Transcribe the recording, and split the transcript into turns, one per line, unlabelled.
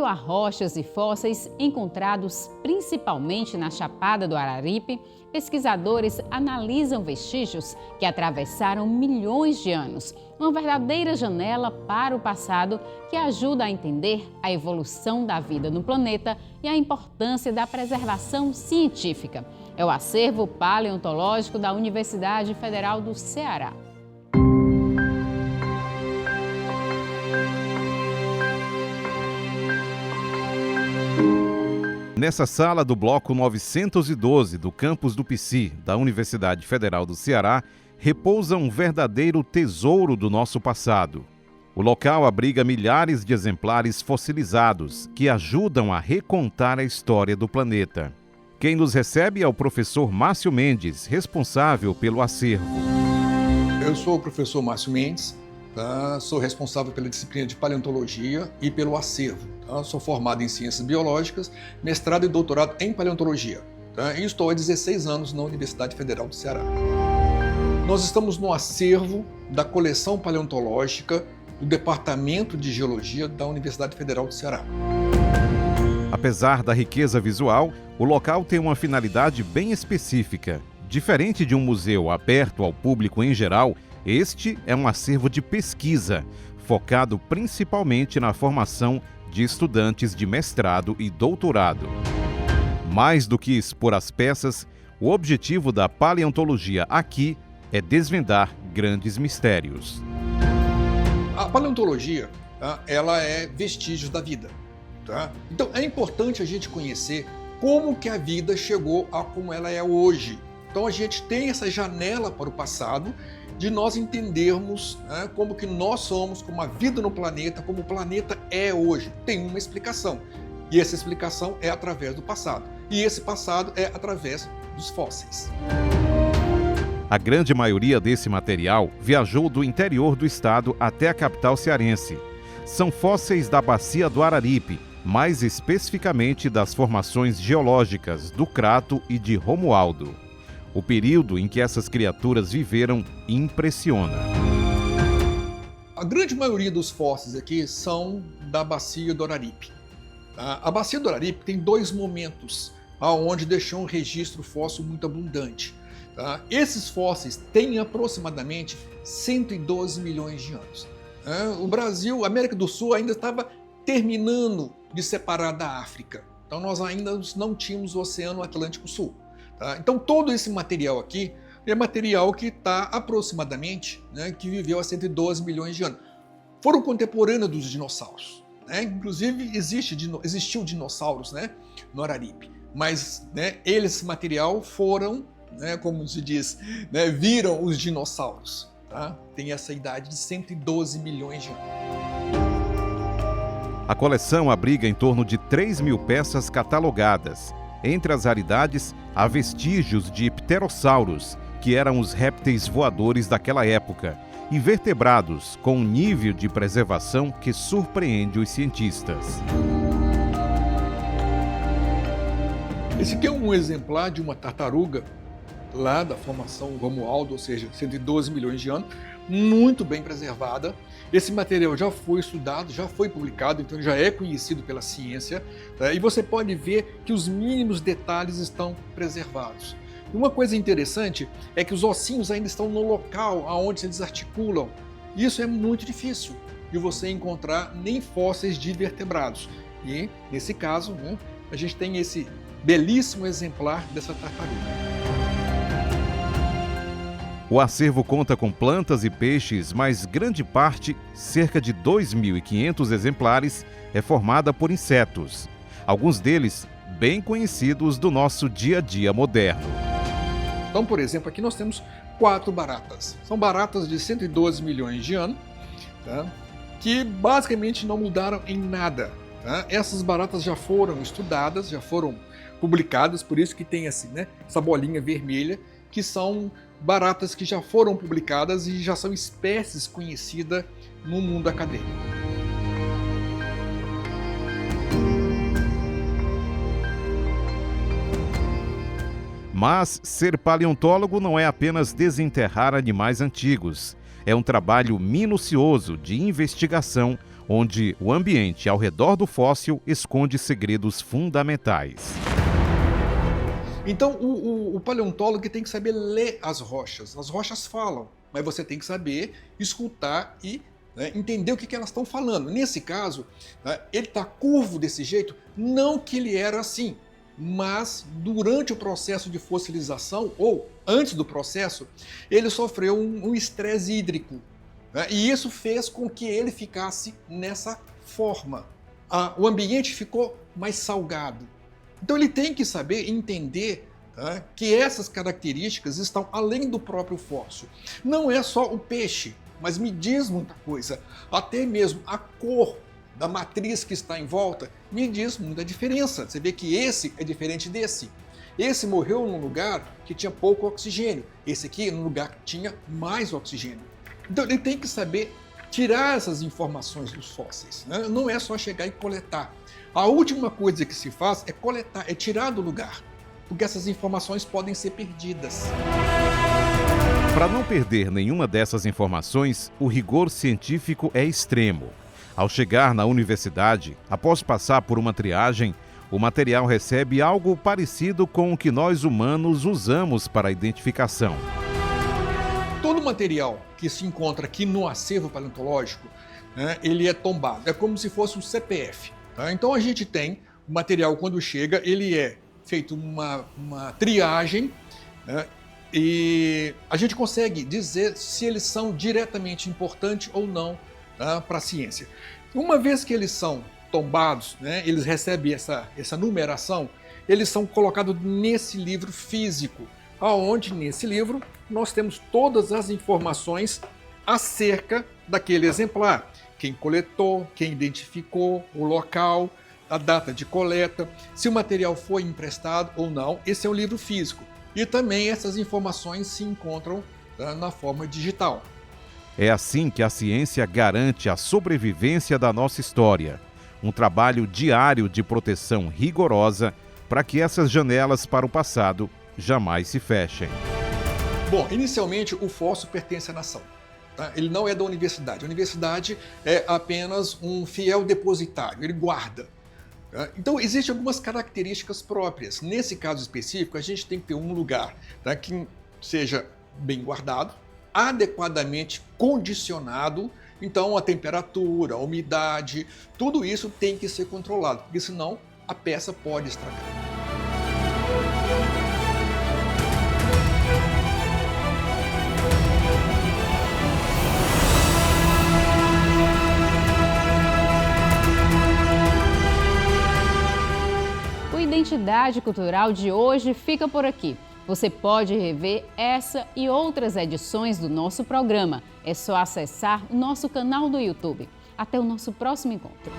meio a rochas e fósseis encontrados principalmente na Chapada do Araripe, pesquisadores analisam vestígios que atravessaram milhões de anos, uma verdadeira janela para o passado que ajuda a entender a evolução da vida no planeta e a importância da preservação científica. É o acervo paleontológico da Universidade Federal do Ceará.
Nessa sala do bloco 912 do campus do PSI, da Universidade Federal do Ceará, repousa um verdadeiro tesouro do nosso passado. O local abriga milhares de exemplares fossilizados que ajudam a recontar a história do planeta. Quem nos recebe é o professor Márcio Mendes, responsável pelo acervo.
Eu sou o professor Márcio Mendes, sou responsável pela disciplina de paleontologia e pelo acervo. Sou formado em ciências biológicas, mestrado e doutorado em paleontologia. E estou há 16 anos na Universidade Federal do Ceará. Nós estamos no acervo da coleção paleontológica do Departamento de Geologia da Universidade Federal do Ceará.
Apesar da riqueza visual, o local tem uma finalidade bem específica. Diferente de um museu aberto ao público em geral, este é um acervo de pesquisa, focado principalmente na formação de estudantes de mestrado e doutorado. Mais do que expor as peças, o objetivo da paleontologia aqui é desvendar grandes mistérios.
A paleontologia, ela é vestígios da vida. Então é importante a gente conhecer como que a vida chegou a como ela é hoje. Então a gente tem essa janela para o passado de nós entendermos como que nós somos, como a vida no planeta, como o planeta é hoje. Tem uma explicação. E essa explicação é através do passado. E esse passado é através dos fósseis.
A grande maioria desse material viajou do interior do estado até a capital cearense. São fósseis da Bacia do Araripe, mais especificamente das formações geológicas do Crato e de Romualdo. O período em que essas criaturas viveram impressiona.
A grande maioria dos fósseis aqui são da Bacia do Araripe. A Bacia do Araripe tem dois momentos onde deixou um registro fóssil muito abundante. Esses fósseis têm aproximadamente 112 milhões de anos. O Brasil, a América do Sul, ainda estava terminando de separar da África. Então nós ainda não tínhamos o Oceano Atlântico Sul. Então todo esse material aqui é material que está aproximadamente, que viveu há 112 milhões de anos. Foram contemporâneos dos dinossauros. Inclusive existiu dinossauros no Araripe. Mas esse material foram, como se diz, viram os dinossauros. Tem essa idade de 112 milhões de anos.
A coleção abriga em torno de 3.000 peças catalogadas. Entre as raridades, há vestígios de pterossauros, que eram os répteis voadores daquela época, e vertebrados com um nível de preservação que surpreende os cientistas.
Esse aqui é um exemplar de uma tartaruga lá da formação Romualdo, ou seja, 112 milhões de anos, muito bem preservada. Esse material já foi estudado, já foi publicado, então já é conhecido pela ciência, e você pode ver que os mínimos detalhes estão preservados. E uma coisa interessante é que os ossinhos ainda estão no local onde eles articulam. Isso é muito difícil de você encontrar nem fósseis de vertebrados. E, nesse caso, a gente tem esse belíssimo exemplar dessa tartaruga.
O acervo conta com plantas e peixes, mas grande parte, cerca de 2.500 exemplares, é formada por insetos. Alguns deles bem conhecidos do nosso dia a dia moderno.
Então, por exemplo, aqui nós temos 4 baratas. São baratas de 112 milhões de anos, que basicamente não mudaram em nada. Essas baratas já foram estudadas, já foram publicadas, por isso que tem assim, essa bolinha vermelha, que são baratas que já foram publicadas e já são espécies conhecidas no mundo acadêmico.
Mas ser paleontólogo não é apenas desenterrar animais antigos. É um trabalho minucioso de investigação, onde o ambiente ao redor do fóssil esconde segredos fundamentais.
Então, o paleontólogo tem que saber ler as rochas. As rochas falam, mas você tem que saber escutar e entender o que elas estão falando. Nesse caso, ele está curvo desse jeito, não que ele era assim, mas durante o processo de fossilização, ou antes do processo, ele sofreu um estresse hídrico. E isso fez com que ele ficasse nessa forma. O ambiente ficou mais salgado. Então ele tem que saber entender que essas características estão além do próprio fóssil. Não é só o peixe, mas me diz muita coisa. Até mesmo a cor da matriz que está em volta me diz muita diferença. Você vê que esse é diferente desse. Esse morreu num lugar que tinha pouco oxigênio. Esse aqui num lugar que tinha mais oxigênio. Então ele tem que saber tirar essas informações dos fósseis. Não é só chegar e coletar. A última coisa que se faz é coletar, é tirar do lugar, porque essas informações podem ser perdidas.
Para não perder nenhuma dessas informações, o rigor científico é extremo. Ao chegar na universidade, após passar por uma triagem, o material recebe algo parecido com o que nós humanos usamos para a identificação.
Todo material que se encontra aqui no acervo paleontológico, ele é tombado, é como se fosse um CPF. Então a gente tem o material, quando chega, ele é feito uma triagem, e a gente consegue dizer se eles são diretamente importantes ou não para a ciência. Uma vez que eles são tombados, eles recebem essa numeração, eles são colocados nesse livro físico, onde nesse livro nós temos todas as informações acerca daquele exemplar. Quem coletou, quem identificou, o local, a data de coleta, se o material foi emprestado ou não. Esse é um livro físico. E também essas informações se encontram na forma digital.
É assim que a ciência garante a sobrevivência da nossa história. Um trabalho diário de proteção rigorosa para que essas janelas para o passado jamais se fechem.
Bom, inicialmente o fóssil pertence à nação. Ele não é da universidade. A universidade é apenas um fiel depositário, ele guarda. Então, existem algumas características próprias. Nesse caso específico, a gente tem que ter um lugar que seja bem guardado, adequadamente condicionado. Então, a temperatura, a umidade, tudo isso tem que ser controlado, porque senão a peça pode estragar.
Identidade Cultural de hoje fica por aqui. Você pode rever essa e outras edições do nosso programa. É só acessar o nosso canal do YouTube. Até o nosso próximo encontro.